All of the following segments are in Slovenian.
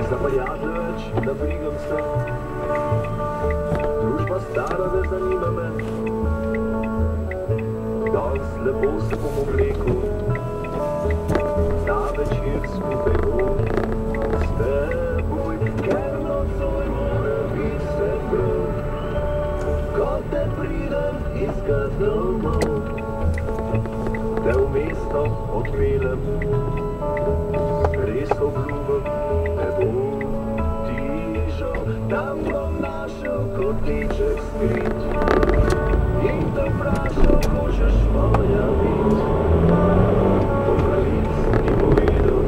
Zapajažeč, da brigam se, družba stara ne zanima me. Danes lepo se bom oblekel, za večer skupaj bom s teboj, ker nocoj mora biti vse prav. Ko te pridem iskat domov, te v mesto odpeljem, res obljubim, ne bo ti žal. Tam bom našel kotiček skrit in te vprašal, hočeš moja bit. Po pravic ti povedal,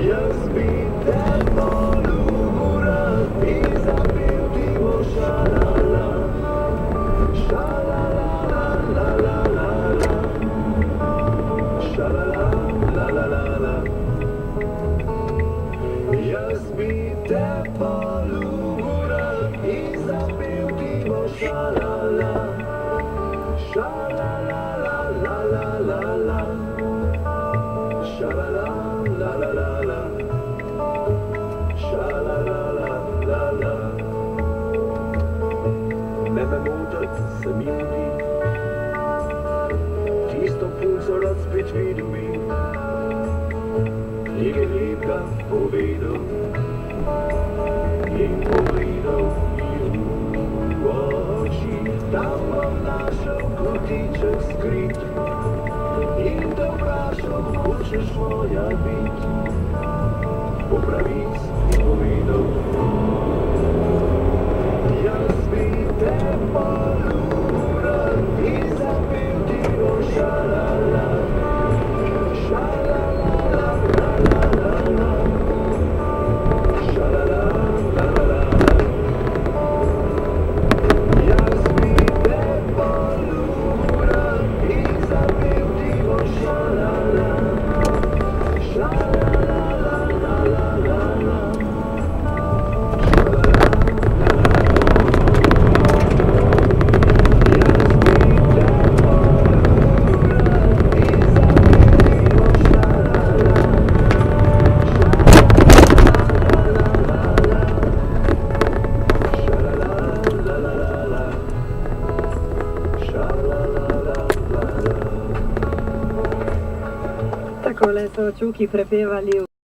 jaz bi te poljubil rad in zapel ti bo šalala, šalala, la la la la, šalala, la la la la. Jaz bi te poljubil rad in zapel ti bo šalala, šalala, la la la la la, šalala, la la la la, šalala, la la la. Ne me motat se mi mudi, tisto punco rad spet vidim bi, nekaj lepega povedal in pogledal mi v oči. Tam bom našel kotiček skrit in te vprašal, hočeš moja bit. Po pravic ti povedal, jaz bi te poljubil rad in zapel ti bo šalala, šalala, la la la la la, šalala, la la la la. Jaz bi te poljubil rad in zapel ti bo šalala, šalala, la la la la la, šalala, la la la la. Jaz bi te poljubil rad in zapel ti bo šalala, Takole so Čuki prepevali.